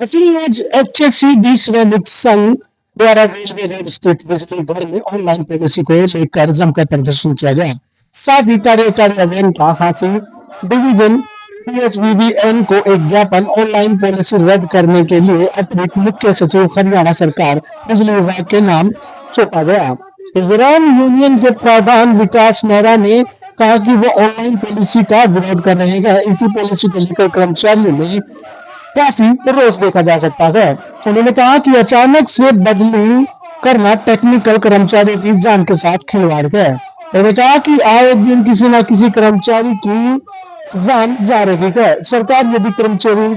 असली आज HFC श्रमिक संघ द्वारा रेलवे रेल स्थित बिजली घर में ऑनलाइन पॉलिसी को लेकर जमकर प्रदर्शन किया गया। साथ ही कार्यालय का हासिल डिवीजन PHBBN को एक ज्ञापन ऑनलाइन पॉलिसी रद्द करने के लिए अतिरिक्त मुख्य सचिव हरियाणा सरकार बिजली विभाग के नाम सौंपा गया। इस दौरान यूनियन के प्रधान विकास नेहरा ने कहा कि वो ऑनलाइन पॉलिसी का विरोध कर रहे हैं। इसी पॉलिसी को लेकर कर्मचारियों में काफी रोष देखा जा सकता है। उन्होंने कहा कि अचानक से बदली करना टेक्निकल कर्मचारियों की जान के साथ खिलवाड़ है। उन्होंने कहा कि आए दिन किसी न किसी कर्मचारी की जान जा रही है। सरकार यदि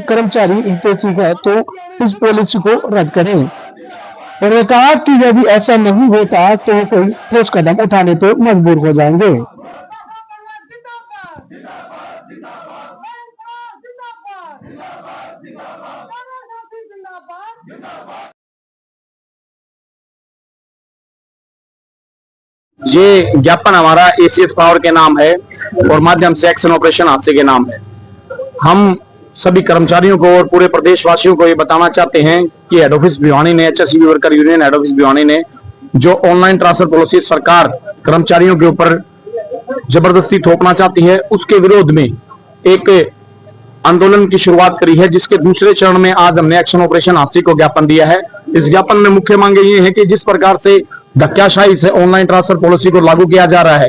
कर्मचारी हितैषी है तो इस पॉलिसी को रद्द करें। उन्होंने कहा कि यदि ऐसा नहीं होता तो कोई ठोस कदम उठाने पर मजबूर हो जाएंगे। ये ज्ञापन हमारा एसीएस पावर के नाम है और माध्यम से एक्शन ऑपरेशन हादसे के नाम है। हम सभी कर्मचारियों को और पूरे प्रदेशवासियों को ये बताना चाहते हैं कि हेड ऑफिस भिवानी ने, HFC worker union head office Bhiwani ने जो ऑनलाइन ट्रांसफर पॉलिसी सरकार कर्मचारियों के ऊपर जबरदस्ती थोपना चाहती है, उसके विरोध में एक आंदोलन की शुरुआत करी है, जिसके दूसरे चरण में आज हमने एक्शन ऑपरेशन हादसे को ज्ञापन दिया है। इस ज्ञापन में मुख्य मांगे ये है कि जिस प्रकार से धक्काशाही से ऑनलाइन ट्रांसफर पॉलिसी को लागू किया जा रहा है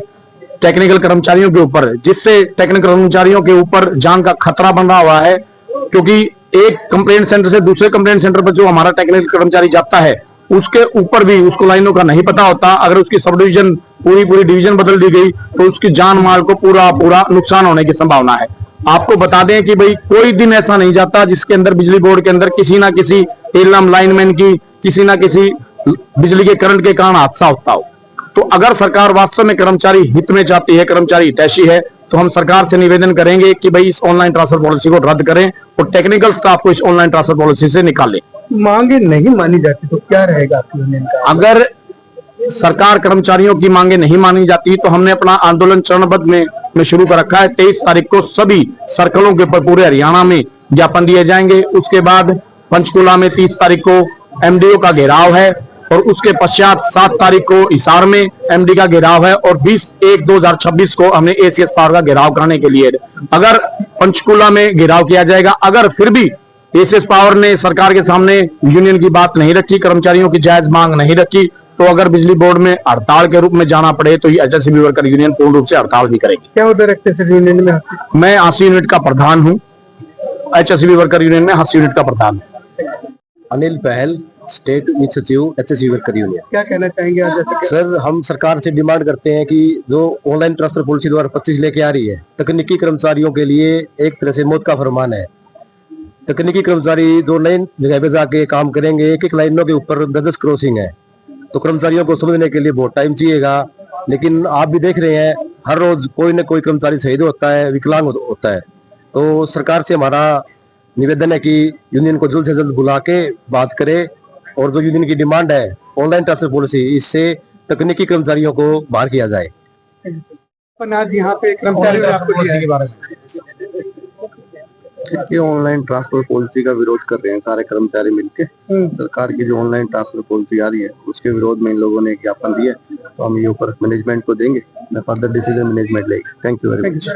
टेक्निकल कर्मचारियों के ऊपर, जिससे टेक्निकल कर्मचारियों के ऊपर जान का खतरा बन रहा हुआ है, क्योंकि एक कंप्लेंट सेंटर से दूसरे कंप्लेंट सेंटर पर जो हमारा टेक्निकल कर्मचारी जाता है उसके ऊपर भी उसको लाइनों का नहीं पता होता। अगर उसकी सब डिवीजन पूरी डिवीजन बदल दी गई तो उसकी जान माल को पूरा नुकसान होने की संभावना है। आपको बता दें कि भाई कोई दिन ऐसा नहीं जाता जिसके अंदर बिजली बोर्ड के अंदर किसी ना किसी लाइनमैन की किसी ना किसी बिजली के करंट के कारण हादसा होता हो। तो अगर सरकार वास्तव में कर्मचारी हित में चाहती है, कर्मचारी हितैषी है, तो हम सरकार से निवेदन करेंगे कि भाई इस ऑनलाइन ट्रांसफर पॉलिसी को रद्द करें और टेक्निकल स्टाफ को इस ऑनलाइन ट्रांसफर पॉलिसी से निकालें। मांगे नहीं मानी जाती तो क्या रहेगा आपकी यूनियन का? अगर सरकार कर्मचारियों की मांगे नहीं मानी जाती तो हमने अपना आंदोलन चरणबद्ध में शुरू कर रखा है। 23 तारीख को सभी सर्कलों के ऊपर पूरे हरियाणा में ज्ञापन दिए जाएंगे। उसके बाद पंचकूला में 30 तारीख को MDO का घेराव है और उसके पश्चात 7 तारीख को हिसार में MD का घेराव है और 20/1/2026 को हमने ACS पावर का घेराव कराने के लिए अगर पंचकूला में घेराव किया जाएगा। अगर फिर भी ACS पावर ने सरकार के सामने यूनियन की बात नहीं रखी, कर्मचारियों की जायज मांग नहीं रखी, तो अगर बिजली बोर्ड में हड़ताल के रूप में जाना पड़े तो ये HFC वर्कर यूनियन पूर्ण रूप से हड़ताल भी करेगी। क्या उधर रखते सर यूनियन में? मैं 80 यूनिट का प्रधान हूँ, HFC वर्कर यूनियन में 80 यूनिट का प्रधान हूँ। अनिल पहल, स्टेट मुख्य सचिव HFC वर्कर यूनियन। क्या कहना चाहेंगे आज? सर, हम सरकार से डिमांड करते हैं कि जो ऑनलाइन ट्रांसफर पॉलिसी 2025 लेके आ रही है, तकनीकी कर्मचारियों के लिए एक तरह से मौत का फरमान है। तकनीकी कर्मचारी जो नई जगह पे जाके काम करेंगे, एक लाइनों के ऊपर 10 क्रॉसिंग है, तो कर्मचारियों को समझने के लिए बहुत टाइम चाहिएगा। लेकिन आप भी देख रहे हैं हर रोज कोई न कोई कर्मचारी शहीद होता है, विकलांग होता है। तो सरकार से हमारा निवेदन है कि यूनियन को जल्द से जल्द बुला के बात करे और जो यूनियन की डिमांड है ऑनलाइन ट्रांसफर पॉलिसी, इससे तकनीकी कर्मचारियों को बाहर किया जाए। आज यहाँ पे कर्मचारी कि ऑनलाइन ट्रांसफर पॉलिसी का विरोध कर रहे हैं सारे कर्मचारी मिलके। सरकार की जो ऑनलाइन ट्रांसफर पॉलिसी आ रही है उसके विरोध में इन लोगों ने ज्ञापन दिया, तो हम ये ऊपर मैनेजमेंट को देंगे, फर्दर डिसीजन मैनेजमेंट लेगी। Thank you very much.